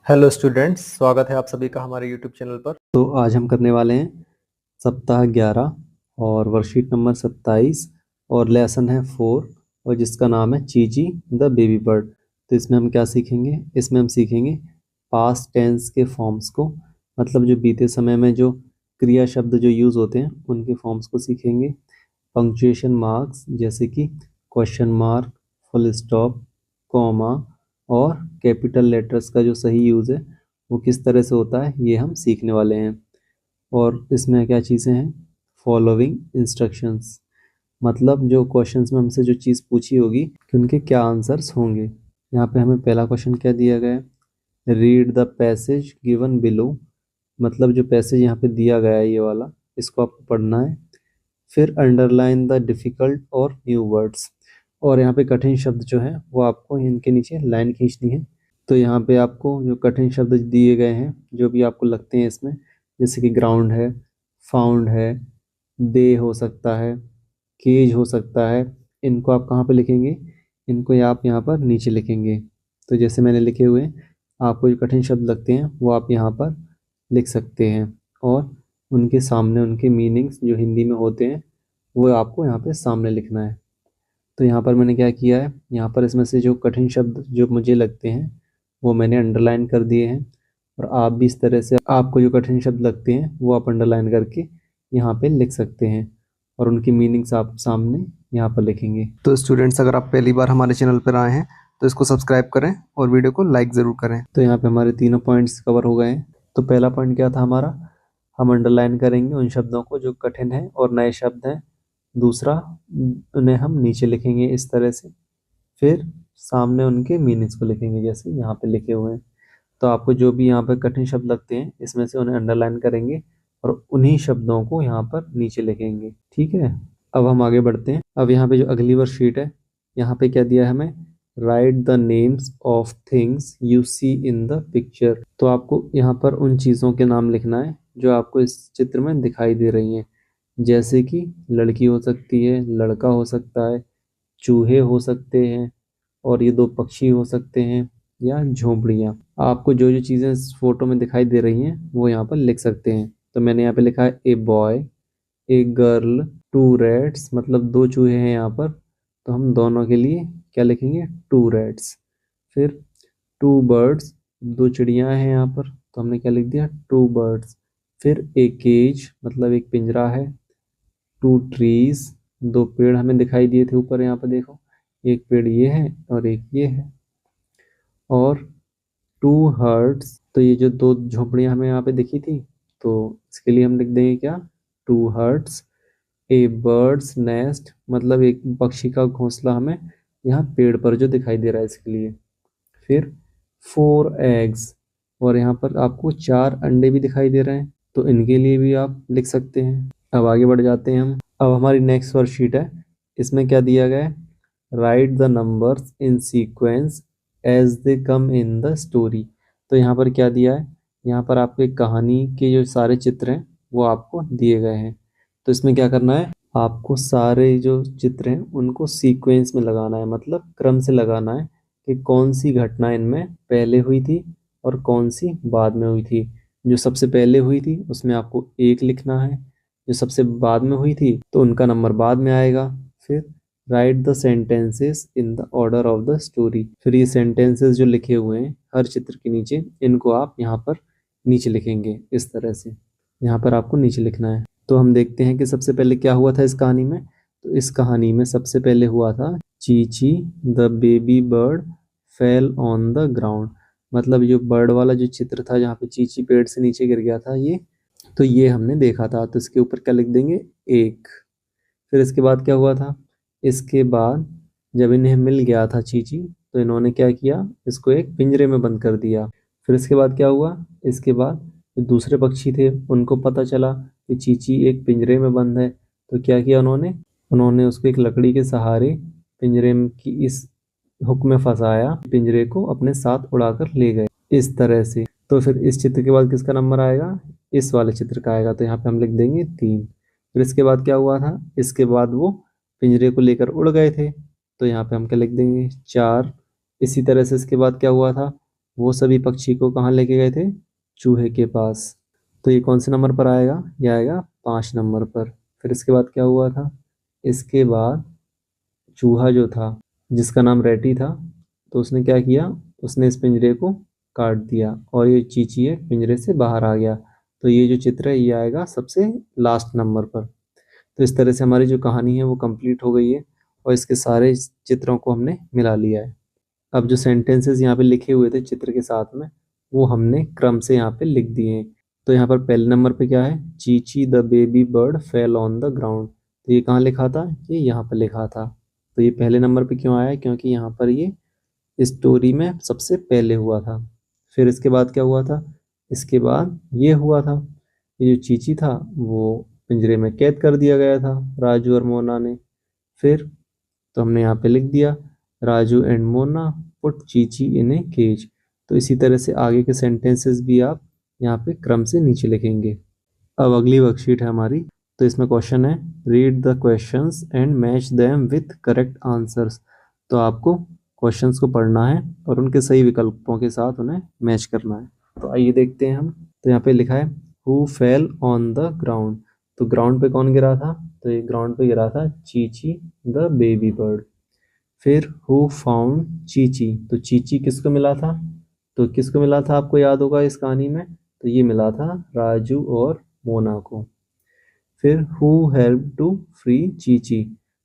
Hello students, स्वागत है आप सभी का हमारे यूट्यूब चैनल पर। तो आज हम करने वाले हैं सप्ताह 11 और वर्कशीट नंबर 27 और लेसन है 4 और जिसका नाम है चीची द बेबी बर्ड। तो इसमें हम क्या सीखेंगे? इसमें हम सीखेंगे पास्ट टेंस के फॉर्म्स को, मतलब जो बीते समय में जो क्रिया शब्द जो यूज़ होते हैं उनके फॉर्म्स को सीखेंगे। पंक्चुएशन मार्क्स जैसे कि question mark, full stop, comma और कैपिटल लेटर्स का जो सही यूज़ है वो किस तरह से होता है ये हम सीखने वाले हैं। और इसमें क्या चीज़ें हैं? फॉलोइंग इंस्ट्रक्शंस, मतलब जो क्वेश्चंस में हमसे जो चीज़ पूछी होगी कि उनके क्या आंसर्स होंगे। यहाँ पे हमें पहला क्वेश्चन क्या दिया गया है? Read the passage given below, मतलब जो पैसेज यहाँ पे दिया गया है ये वाला, इसको आपको पढ़ना है। फिर अंडरलाइन द डिफ़िकल्ट और न्यू वर्ड्स, और यहाँ पे कठिन शब्द जो है वो आपको इनके नीचे लाइन खींचनी है। तो यहाँ पे आपको जो कठिन शब्द दिए गए हैं जो भी आपको लगते हैं इसमें, जैसे कि ग्राउंड है, फाउंड है, दे हो सकता है, केज हो सकता है, इनको आप कहाँ पे लिखेंगे? इनको आप यहाँ पर नीचे लिखेंगे। तो जैसे मैंने लिखे हुए हैं, आपको जो कठिन शब्द लगते हैं वो आप यहाँ पर लिख सकते हैं और उनके सामने उनके मीनिंग्स जो हिंदी में होते हैं वो आपको यहाँ पे सामने लिखना है। तो यहाँ पर मैंने क्या किया है, यहाँ पर इसमें से जो कठिन शब्द जो मुझे लगते हैं वो मैंने अंडरलाइन कर दिए हैं, और आप भी इस तरह से आपको जो कठिन शब्द लगते हैं वो आप अंडरलाइन करके यहाँ पे लिख सकते हैं और उनकी मीनिंग्स आप सामने यहाँ पर लिखेंगे। तो स्टूडेंट्स, अगर आप पहली बार हमारे चैनल पर आए हैं तो इसको सब्सक्राइब करें और वीडियो को लाइक ज़रूर करें। तो यहाँ पे हमारे तीनों पॉइंट्स कवर हो गए हैं। तो पहला पॉइंट क्या था हमारा? हम अंडरलाइन करेंगे उन शब्दों को जो कठिन हैं और नए शब्द हैं। दूसरा, उन्हें हम नीचे लिखेंगे इस तरह से। फिर सामने उनके मीनिंग्स को लिखेंगे जैसे यहाँ पे लिखे हुए हैं। तो आपको जो भी यहाँ पर कठिन शब्द लगते हैं इसमें से उन्हें अंडरलाइन करेंगे और उन्हीं शब्दों को यहाँ पर नीचे लिखेंगे। ठीक है, अब हम आगे बढ़ते हैं। अब यहाँ पे जो अगली वर्कशीट है, यहाँ पे क्या दिया है हमें? Write the names of things you see in the picture. तो आपको यहाँ पर उन चीज़ों के नाम लिखना है जो आपको इस चित्र में दिखाई दे रही हैं, जैसे कि लड़की हो सकती है, लड़का हो सकता है, चूहे हो सकते हैं, और ये दो पक्षी हो सकते हैं, या झोंपड़ियाँ। आपको जो जो चीज़ें इस फोटो में दिखाई दे रही हैं वो यहाँ पर लिख सकते हैं। तो मैंने यहाँ पे लिखा है a boy, a girl, two rats, मतलब दो चूहे हैं यहाँ पर, तो हम दोनों के लिए क्या लिखेंगे? Two rats. फिर टू बर्ड्स, दो चिड़ियाँ हैं यहाँ पर, तो हमने क्या लिख दिया? Two birds. फिर ए केज, मतलब एक पिंजरा है। टू ट्रीज, दो पेड़ हमें दिखाई दिए थे ऊपर, यहाँ पर देखो, एक पेड़ ये है और एक ये है। और टू हर्ट्स, तो ये जो दो झोपड़ियां हमें यहाँ पे दिखी थी, तो इसके लिए हम लिख देंगे क्या? Two hearts. A bird's nest, मतलब एक पक्षी का घोंसला हमें यहाँ पेड़ पर जो दिखाई दे रहा है इसके लिए। फिर फोर एग्स, और यहाँ पर आपको चार अंडे भी दिखाई दे रहे हैं, तो इनके लिए भी आप लिख सकते हैं। अब आगे बढ़ जाते हैं हम। अब हमारी नेक्स्ट वर्कशीट है, इसमें क्या दिया गया है? Write the numbers in sequence as they come in the story. तो यहाँ पर क्या दिया है? यहाँ पर आपको एक कहानी के जो सारे चित्र हैं वो आपको दिए गए हैं। तो इसमें क्या करना है? आपको सारे जो चित्र हैं उनको सीक्वेंस में लगाना है, मतलब क्रम से लगाना है कि कौन सी घटना इनमें पहले हुई थी और कौन सी बाद में हुई थी। जो सबसे पहले हुई थी उसमें आपको एक लिखना है, जो सबसे बाद में हुई थी तो उनका नंबर बाद में आएगा। फिर right the sentences in the order of the story. फिर ये सेंटेंसेस जो लिखे हुए हैं हर चित्र के नीचे, इनको आप यहाँ पर नीचे लिखेंगे इस तरह से। यहाँ पर आपको नीचे लिखना है। तो हम देखते हैं कि सबसे पहले क्या हुआ था इस कहानी में। तो इस कहानी में सबसे पहले हुआ था Chichi the baby bird fell on the ground, मतलब जो बर्ड वाला जो चित्र था जहाँ पे चीची पेड़ से नीचे गिर गया था ये, तो ये हमने देखा था। तो इसके ऊपर क्या लिख देंगे? एक। फिर इसके बाद क्या हुआ था? इसके बाद जब इन्हें मिल गया था चीची, तो इन्होंने क्या किया? इसको एक पिंजरे में बंद कर दिया। फिर इसके बाद क्या हुआ? इसके बाद जो दूसरे पक्षी थे उनको पता चला कि चीची एक पिंजरे में बंद है, तो क्या किया उन्होंने? उन्होंने उसको एक लकड़ी के सहारे पिंजरे की इस हुक में फंसाया, पिंजरे को अपने साथ उड़ाकर ले गए इस तरह से। तो फिर इस चित्र के बाद किसका नंबर आएगा? इस वाले चित्र का आएगा, तो यहाँ पे हम लिख देंगे 3। फिर इसके बाद क्या हुआ था? इसके बाद वो पिंजरे को लेकर उड़ गए थे, तो यहाँ पे हम क्या लिख देंगे? 4। इसी तरह से इसके बाद क्या हुआ था? वो सभी पक्षी को कहाँ लेके गए थे? चूहे के पास। तो ये कौन से नंबर पर आएगा? ये आएगा 5 नंबर पर। फिर इसके बाद क्या हुआ था? इसके बाद चूहा जो था, जिसका नाम रेटी था, तो उसने क्या किया? उसने इस पिंजरे को काट दिया और ये चींची पिंजरे से बाहर आ गया। तो ये जो चित्र है ये आएगा सबसे लास्ट नंबर पर। तो इस तरह से हमारी जो कहानी है वो कंप्लीट हो गई है और इसके सारे चित्रों को हमने मिला लिया है। अब जो सेंटेंसेस यहाँ पे लिखे हुए थे चित्र के साथ में, वो हमने क्रम से यहाँ पे लिख दिए हैं। तो यहाँ पर पहले नंबर पे क्या है? Chichi the baby bird fell on the ground. तो ये कहाँ लिखा था? ये यहाँ पर लिखा था। तो ये पहले नंबर पे क्यों आया? क्योंकि यहाँ पर ये स्टोरी में सबसे पहले हुआ था। फिर इसके बाद क्या हुआ था? इसके बाद ये हुआ था, ये जो चीची था वो पिंजरे में कैद कर दिया गया था राजू और मोना ने। फिर तो हमने यहाँ पे लिख दिया, Raju and Mona put Chichi in A cage. तो इसी तरह से आगे के सेंटेंसेस भी आप यहाँ पे क्रम से नीचे लिखेंगे। अब अगली वर्कशीट है हमारी। तो इसमें क्वेश्चन है, read the questions and match them with correct answers. तो आपको क्वेश्चंस को पढ़ना है और उनके सही विकल्पों के साथ उन्हें मैच करना है। तो आइए देखते हैं हम। तो यहाँ पे लिखा है, who fell on the ground. तो ग्राउंड पे कौन गिरा था? तो ये ग्राउंड पे गिरा था चीची द बेबी बर्ड। फिर हु फाउंड चीची। तो चीची किसको मिला था? तो किसको मिला था आपको याद होगा इस कहानी में? तो ये मिला था राजू और मोना को। फिर who help to free Chichi.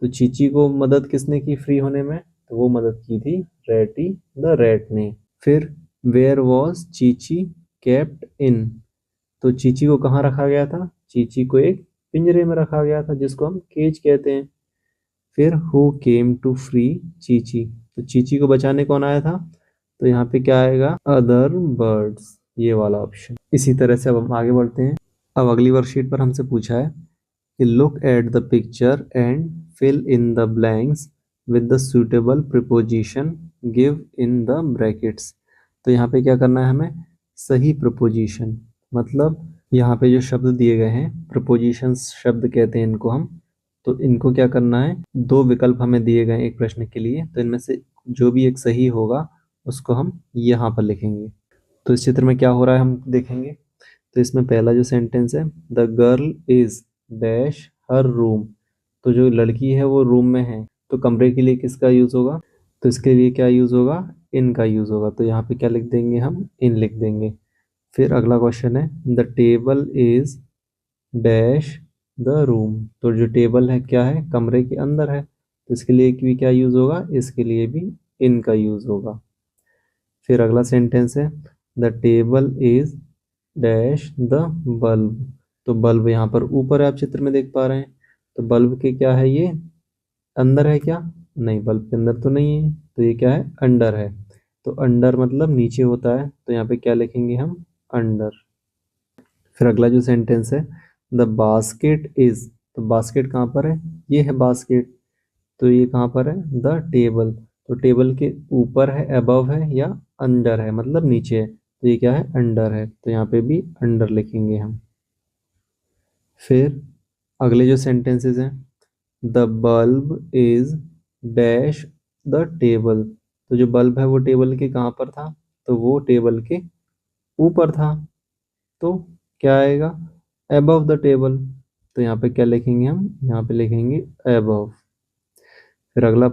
तो चीची को मदद किसने की फ्री होने में? तो वो मदद की थी रेटी द रैट ने। फिर where was Chichi kept in. तो चीची को कहाँ रखा गया था? चीची को एक पिंजरे में रखा गया था जिसको हम केज कहते हैं। फिर who came to free Chichi. तो चीची को बचाने कौन आया था? तो यहाँ पे क्या आएगा? अदर बर्ड्स, ये वाला ऑप्शन। इसी तरह से अब हम आगे बढ़ते हैं। अब अगली वर्कशीट पर हमसे पूछा है कि look at the picture and fill in the blanks with the suitable preposition give in the brackets. तो यहाँ पे क्या करना है हमें? सही प्रपोजिशन, मतलब यहाँ पे जो शब्द दिए गए हैं प्रपोजिशंस शब्द कहते हैं इनको हम। तो इनको क्या करना है? 2 विकल्प हमें दिए गए एक प्रश्न के लिए, तो इनमें से जो भी एक सही होगा उसको हम यहाँ पर लिखेंगे। तो इस चित्र में क्या हो रहा है हम देखेंगे। तो इसमें पहला जो सेंटेंस है, the girl is dash her room. तो जो लड़की है वो रूम में है, तो कमरे के लिए किसका यूज होगा? तो इसके लिए क्या यूज होगा? इन का यूज होगा। तो यहाँ पे क्या लिख देंगे हम? इन लिख देंगे। फिर अगला क्वेश्चन है, the table is dash the room. तो जो टेबल है क्या है? कमरे के अंदर है, तो इसके लिए भी क्या यूज होगा? इसके लिए भी इन का यूज होगा। फिर अगला सेंटेंस है, the table is dash the bulb. तो बल्ब यहाँ पर ऊपर है, आप चित्र में देख पा रहे हैं। तो बल्ब के क्या है? ये अंदर है क्या? नहीं, बल्ब के अंदर तो नहीं है, तो ये क्या है? अंडर है। तो अंडर मतलब नीचे होता है, तो यहाँ पे क्या लिखेंगे हम? अंडर। फिर अगला जो सेंटेंस है, द बास्केट इज। तो बास्केट कहाँ पर है? ये है बास्केट। तो ये कहाँ पर है? The table. तो टेबल के ऊपर है, अबव है या अंडर है, मतलब नीचे है। तो ये क्या है? अंडर है। तो यहाँ पे भी अंडर लिखेंगे हम। फिर अगले जो सेंटेंसेस हैं, the bulb is dash the table. तो जो बल्ब है वो टेबल के कहाँ पर था? तो वो टेबल के ऊपर था। तो क्या आएगा? Above the table. तो यहाँ पे क्या लिखेंगे हम? यहाँ पे लिखेंगे अबव। फिर अगला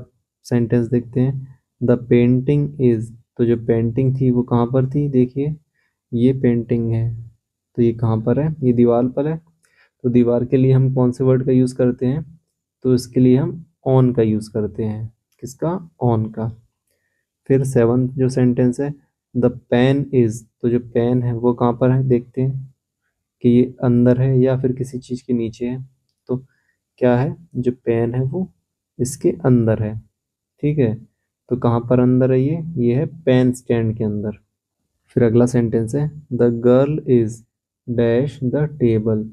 सेंटेंस देखते हैं, द पेंटिंग इज। तो जो पेंटिंग थी वो कहाँ पर थी? देखिए ये पेंटिंग है, तो ये कहाँ पर है? ये दीवार पर है। तो दीवार के लिए हम कौन से वर्ड का यूज़ करते हैं? तो इसके लिए हम ऑन का यूज़ करते हैं। किसका? ऑन का। फिर 7th जो सेंटेंस है, द पेन इज। तो जो पेन है वो कहाँ पर है? देखते हैं कि ये अंदर है या फिर किसी चीज़ के नीचे है। तो क्या है? जो पेन है वो इसके अंदर है। ठीक है, तो कहाँ पर अंदर है? ये है पेन स्टैंड के अंदर। फिर अगला सेंटेंस है, the girl is dash the table.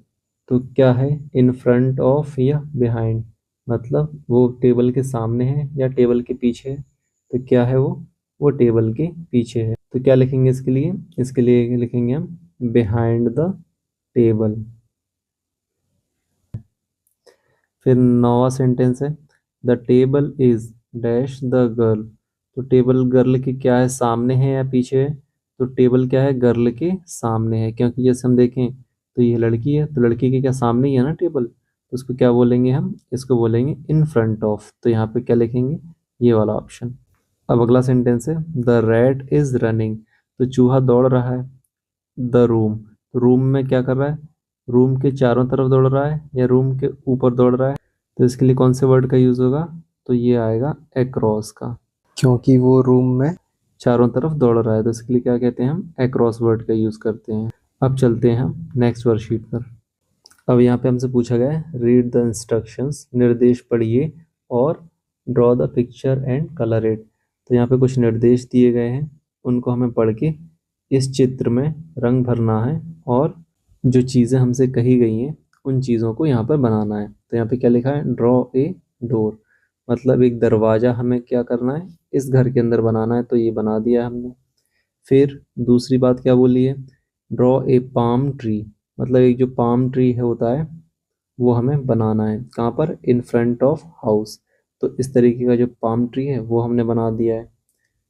तो क्या है? इन फ्रंट ऑफ या बिहाइंड, मतलब वो टेबल के सामने है या टेबल के पीछे है। तो क्या है वो टेबल के पीछे है। तो क्या लिखेंगे इसके लिए? इसके लिए लिखेंगे हम बिहाइंड द टेबल। फिर 9वां सेंटेंस है, the table is dash the girl. तो टेबल गर्ल के क्या है? सामने है या पीछे है? तो टेबल क्या है, गर्ल के सामने है, क्योंकि जैसे हम देखें तो ये लड़की है, तो लड़की के क्या सामने ही है ना टेबल, तो उसको क्या बोलेंगे हम, इसको बोलेंगे इन फ्रंट ऑफ। तो यहाँ पे क्या लिखेंगे, ये वाला ऑप्शन। अब अगला सेंटेंस है द रैट इज रनिंग, तो चूहा दौड़ रहा है द रूम, तो रूम में क्या कर रहा है, रूम के चारों तरफ दौड़ रहा है या रूम के ऊपर दौड़ रहा है, तो इसके लिए कौन से वर्ड का यूज होगा, तो ये आएगा अक्रॉस का, क्योंकि वो रूम में चारों तरफ दौड़ रहा है, तो इसके लिए क्या कहते हैं, हम अक्रॉस वर्ड का यूज करते हैं। अब चलते हैं हम नेक्स्ट वर्कशीट पर। अब यहाँ पे हमसे पूछा गया है रीड द इंस्ट्रक्शंस, निर्देश पढ़िए और draw the picture and colour it. तो यहाँ पे कुछ निर्देश दिए गए हैं, उनको हमें पढ़ के इस चित्र में रंग भरना है और जो चीज़ें हमसे कही गई हैं उन चीज़ों को यहाँ पर बनाना है। तो यहाँ पे क्या लिखा है, ड्रॉ ए डोर, मतलब एक दरवाज़ा हमें क्या करना है, इस घर के अंदर बनाना है, तो ये बना दिया है हमने। फिर दूसरी बात क्या बोली है, ड्रॉ ए पाम ट्री, मतलब एक जो पाम ट्री है होता है वो हमें बनाना है, कहाँ पर, इन फ्रंट ऑफ हाउस। तो इस तरीके का जो पाम ट्री है वो हमने बना दिया है,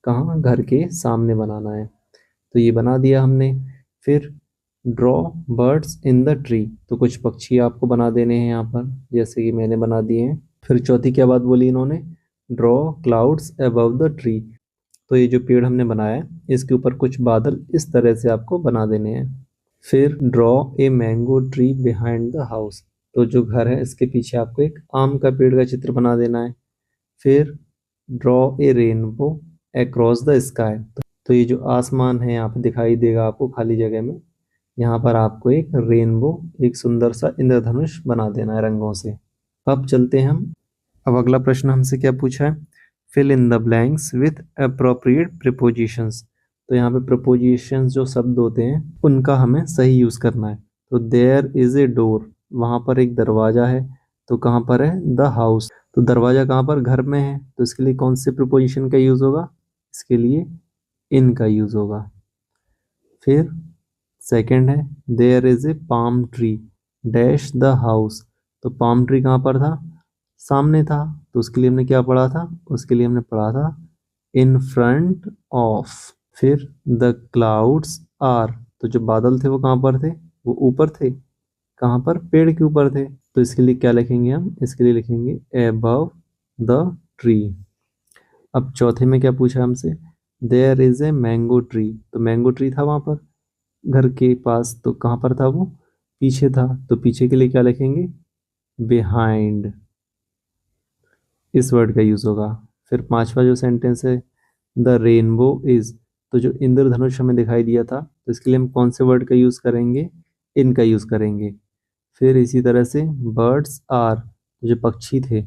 कहाँ, घर के सामने बनाना है, तो ये बना दिया हमने। फिर draw birds in the tree, तो कुछ पक्षी आपको बना देने हैं यहाँ पर, जैसे कि मैंने बना दिए हैं। फिर चौथी क्या बात बोली इन्होंने, draw clouds above the tree, तो ये जो पेड़ हमने बनाया है इसके ऊपर कुछ बादल इस तरह से आपको बना देने हैं। फिर draw a mango tree behind the house, तो जो घर है इसके पीछे आपको एक आम का पेड़ का चित्र बना देना है। फिर draw a rainbow across the sky, तो ये जो आसमान है यहाँ पे दिखाई देगा आपको खाली जगह में, यहाँ पर आपको एक रेनबो, एक सुंदर सा इंद्रधनुष बना देना है रंगों से। अब चलते हैं हम, अब अगला प्रश्न हमसे क्या पूछा है, fill in the blanks with appropriate prepositions, तो यहाँ पे प्रपोजिशंस जो शब्द होते हैं उनका हमें सही यूज करना है। तो देयर इज ए डोर, वहां पर एक दरवाजा है, तो कहाँ पर है, द हाउस, तो दरवाजा कहाँ पर, घर में है, तो इसके लिए कौन से प्रिपोजिशन का यूज होगा, इसके लिए इन का यूज होगा। फिर सेकंड है there is a palm tree dash the house, तो पाम ट्री कहाँ पर था, सामने था, तो उसके लिए हमने क्या पढ़ा था, उसके लिए हमने पढ़ा था इन फ्रंट ऑफ। फिर द क्लाउड्स आर, तो जो बादल थे वो कहाँ पर थे, वो ऊपर थे, कहाँ पर, पेड़ के ऊपर थे, तो इसके लिए क्या लिखेंगे हम, इसके लिए लिखेंगे अबव द ट्री। अब चौथे में क्या पूछा हमसे, there is a mango tree, तो मैंगो ट्री था वहां पर घर के पास, तो कहाँ पर था वो, पीछे था, तो पीछे के लिए क्या लिखेंगे, बिहाइंड, इस वर्ड का यूज होगा। फिर पांचवा जो सेंटेंस है द रेनबो इज, तो जो इंद्रधनुष हमें दिखाई दिया था, तो इसके लिए हम कौन से वर्ड का यूज करेंगे, इन का यूज करेंगे। फिर इसी तरह से बर्ड्स आर, जो पक्षी थे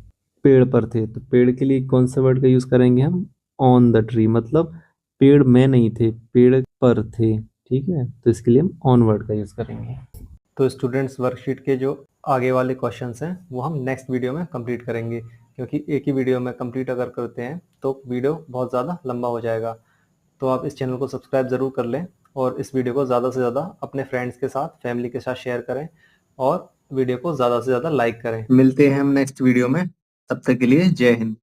पेड़ पर थे, तो पेड़ के लिए कौन से वर्ड का यूज करेंगे हम, ऑन द ट्री, मतलब पेड़ में नहीं थे, पेड़ पर थे, ठीक है, तो इसके लिए हम ऑन वर्ड का यूज करेंगे। तो स्टूडेंट्स वर्कशीट के जो आगे वाले क्वेश्चंस हैं वो हम नेक्स्ट वीडियो में कंप्लीट करेंगे, क्योंकि एक ही वीडियो में कंप्लीट अगर करते हैं तो वीडियो बहुत ज़्यादा लंबा हो जाएगा। तो आप इस चैनल को सब्सक्राइब ज़रूर कर लें और इस वीडियो को ज़्यादा से ज़्यादा अपने फ्रेंड्स के साथ, फैमिली के साथ शेयर करें और वीडियो को ज़्यादा से ज़्यादा लाइक करें। मिलते हैं हम नेक्स्ट वीडियो में, तब तक के लिए जय हिंद।